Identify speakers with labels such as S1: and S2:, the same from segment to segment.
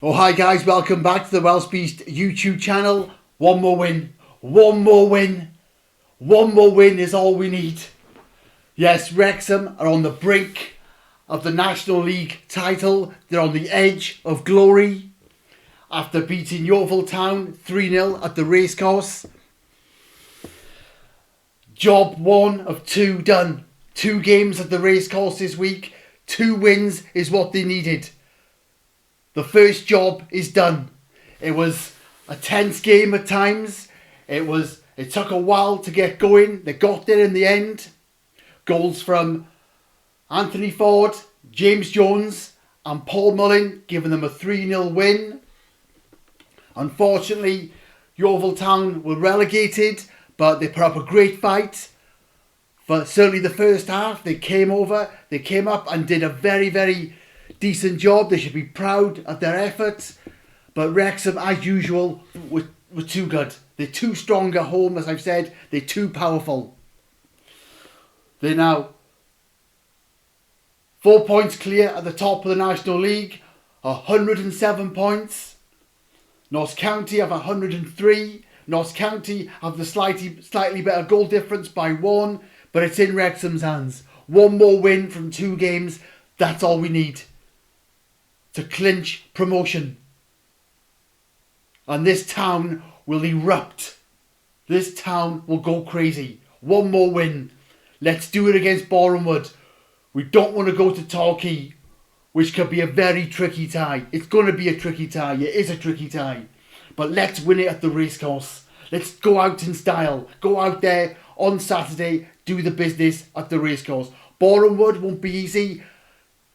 S1: Oh, hi guys, welcome back to the Welsh Beast YouTube channel. One more win, one more win, one more win is all we need. Yes, Wrexham are on the brink of the National League title. They're on the edge of glory after beating Yeovil Town 3-0 at the Racecourse. Job 1 of 2 done. 2 games at the Racecourse this week. 2 wins is what they needed. The first job is done. It was a tense game at times. It took a while to get going. They got there in the end. Goals from Anthony Ford, James Jones and Paul Mullin, giving them a 3-0 win. Unfortunately, Yeovil Town were relegated, but they put up a great fight. But certainly the first half, they came up and did a very, very decent job. They should be proud of their efforts. But Wrexham, as usual, were too good. They're too strong at home, as I've said. They're too powerful. They're now 4 points clear at the top of the National League. 107 points. Notts County have 103. Notts County have the slightly better goal difference by 1. But it's in Wrexham's hands. 1 more win from 2 games. That's all we need to clinch promotion. And this town will erupt. This town will go crazy. 1 more win. Let's do it against Bournemouth. We don't want to go to Torquay, which could be a very tricky tie. It's going to be a tricky tie. It is a tricky tie. But let's win it at the Racecourse. Let's go out in style. Go out there on Saturday. Do the business at the Racecourse. Bournemouth won't be easy.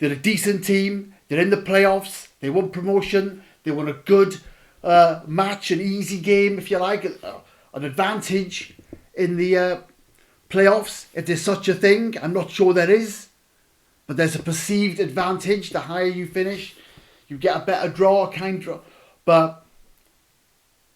S1: They're a decent team. They're in the playoffs. They want promotion. They want a good match, an easy game, if you like, an advantage in the playoffs, if there's such a thing. I'm not sure there is, but there's a perceived advantage. The higher you finish, you get a better draw, a kind draw. But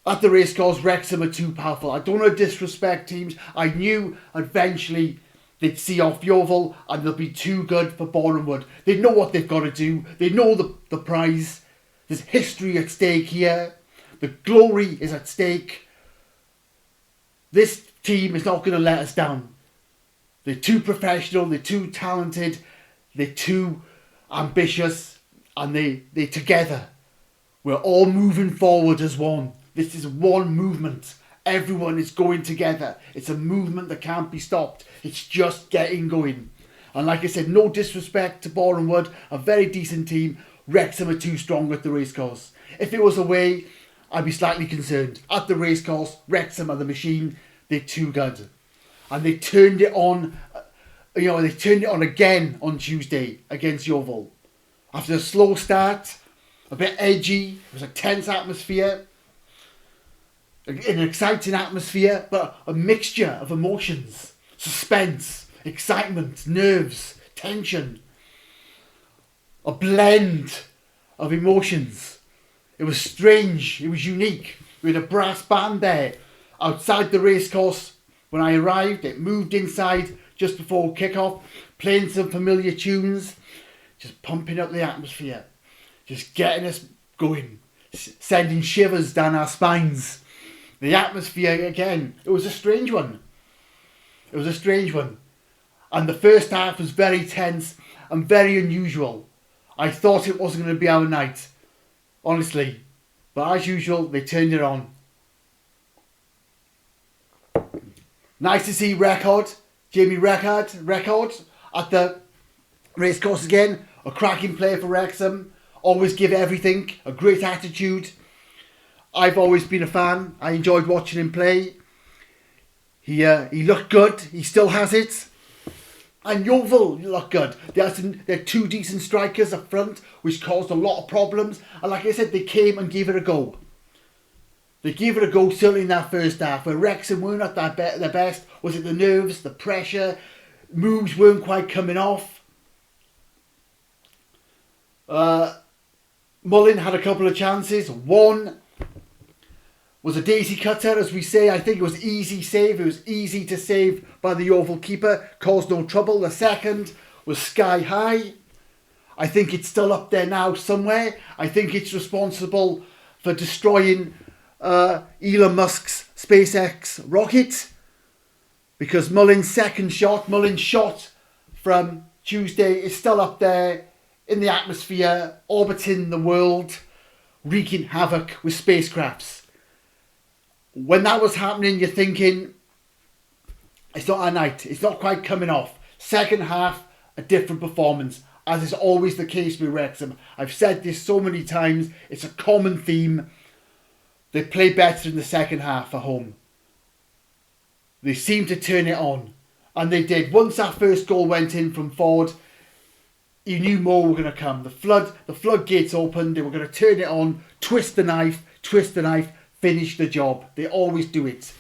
S1: at the Racecourse, Wrexham are too powerful. I don't want to disrespect teams. I knew eventually they'd see off Yeovil and they'll be too good for Bournemouth. They know what they've got to do. They know the prize. There's history at stake here. The glory is at stake. This team is not going to let us down. They're too professional. They're too talented. They're too ambitious. And they're together. We're all moving forward as one. This is one movement. Everyone is going together. It's a movement that can't be stopped. It's just getting going. And like I said, no disrespect to Bournemouth, a very decent team. Wrexham are too strong at the Racecourse. If it was away, I'd be slightly concerned. At the Racecourse, Wrexham are the machine. They're too good. And they turned it on, they turned it on again on Tuesday against Yeovil. After a slow start, a bit edgy, it was a tense atmosphere. An exciting atmosphere, but a mixture of emotions, suspense, excitement, nerves, tension, a blend of emotions. It was strange, it was unique. We had a brass band there outside the Racecourse when I arrived. It moved inside just before kick-off, playing some familiar tunes, just pumping up the atmosphere, just getting us going, sending shivers down our spines. The atmosphere, again, it was a strange one. It was a strange one. And the first half was very tense and very unusual. I thought it wasn't going to be our night, honestly. But as usual, they turned it on. Nice to see Jamie Record at the Racecourse again. A cracking player for Wrexham. Always give everything. A great attitude. I've always been a fan. I enjoyed watching him play. He looked good. He still has it. And Yeovil looked good. They're 2 decent strikers up front, which caused a lot of problems. And like I said, they came and gave it a go. They gave it a go certainly in that first half, where Wrexham weren't at their best. Was it the nerves, the pressure? Moves weren't quite coming off. Mullin had a couple of chances. One was a daisy cutter, as we say. I think it was easy save. It was easy to save by the Yeovil keeper. Caused no trouble. The second was sky high. I think it's still up there now somewhere. I think it's responsible for destroying Elon Musk's SpaceX rocket, because Mullin's second shot, Mullin's shot from Tuesday, is still up there in the atmosphere, orbiting the world, wreaking havoc with spacecrafts. When that was happening, you're thinking, it's not a night, it's not quite coming off. Second half, a different performance, as is always the case with Wrexham. I've said this so many times, it's a common theme. They play better in the second half at home. They seem to turn it on. And they did. Once that first goal went in from Ford, you knew more were going to come. The floodgates opened. They were going to turn it on, twist the knife, finish the job. They always do it.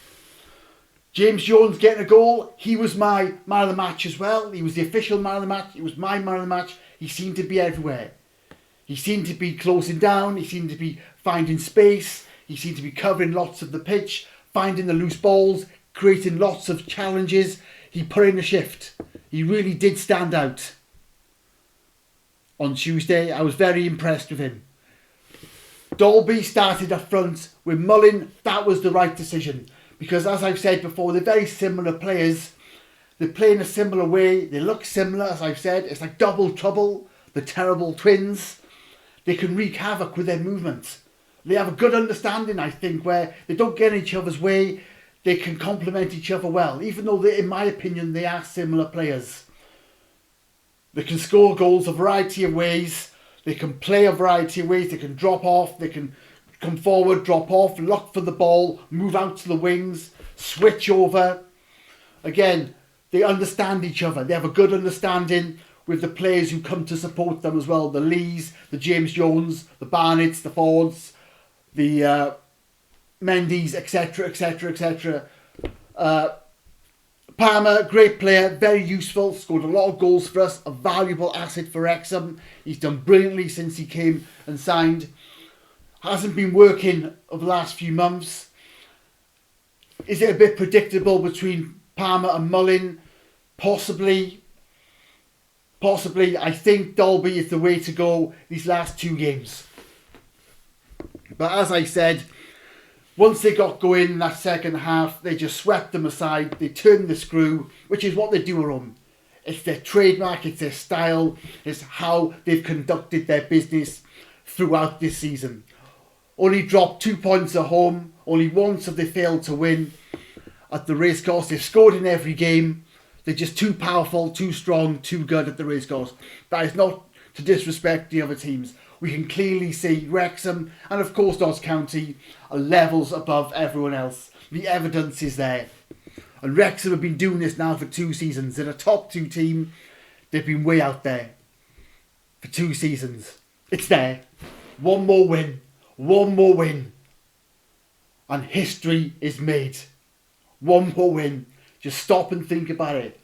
S1: James Jones getting a goal. He was my man of the match as well. He was the official man of the match. He was my man of the match. He seemed to be everywhere. He seemed to be closing down. He seemed to be finding space. He seemed to be covering lots of the pitch, finding the loose balls, creating lots of challenges. He put in a shift. He really did stand out. On Tuesday, I was very impressed with him. Dalby started up front with Mullin. That was the right decision. Because as I've said before, they're very similar players. They play in a similar way. They look similar, as I've said. It's like double trouble, the terrible twins. They can wreak havoc with their movements. They have a good understanding, I think, where they don't get in each other's way. They can complement each other well, even though, in my opinion, they are similar players. They can score goals a variety of ways. They can play a variety of ways. They can drop off. They can come forward, drop off, look for the ball, move out to the wings, switch over. Again, they understand each other. They have a good understanding with the players who come to support them as well. The Lees, the James Jones, the Barnetts, the Fords, the Mendy's, etc, etc, etc. Palmer, great player, very useful, scored a lot of goals for us, a valuable asset for Wrexham. He's done brilliantly since he came and signed. Hasn't been working over the last few months. Is it a bit predictable between Palmer and Mullin? Possibly. I think Dalby is the way to go these last two games. But as I said, once they got going in that second half, they just swept them aside. They turned the screw, which is what they do at home. It's their trademark, it's their style, it's how they've conducted their business throughout this season. Only dropped 2 points at home. Only once have they failed to win at the Racecourse. They've scored in every game. They're just too powerful, too strong, too good at the Racecourse. That is not to disrespect the other teams. We can clearly see Wrexham and of course Notts County are levels above everyone else. The evidence is there. And Wrexham have been doing this now for 2 seasons. They're a top 2 team. They've been way out there for 2 seasons. It's there. One more win. And history is made. One more win. Just stop and think about it.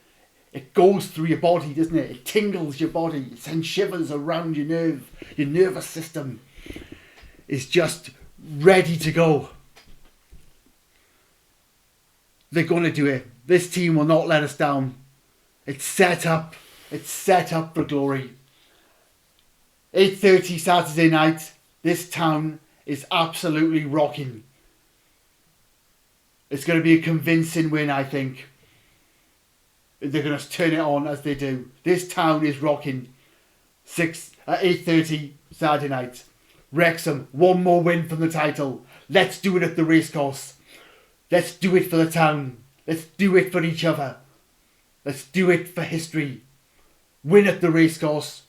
S1: It goes through your body, doesn't it? It tingles your body. It sends shivers around your nervous system is just ready to go. They're going to do it. This team will not let us down. It's set up. It's set up for glory. 8:30 Saturday night. This town is absolutely rocking. It's going to be a convincing win, I think. They're going to turn it on as they do. This town is rocking. 8:30 Saturday night. Wrexham, one more win from the title. Let's do it at the Racecourse. Let's do it for the town. Let's do it for each other. Let's do it for history. Win at the Racecourse.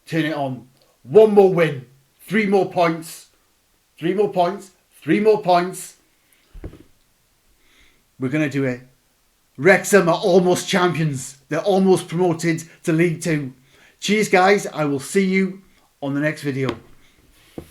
S1: Turn it on. One more win. 3 more points. 3 more points. 3 more points. We're going to do it. Wrexham are almost champions. They're almost promoted to League 2. Cheers, guys. I will see you on the next video.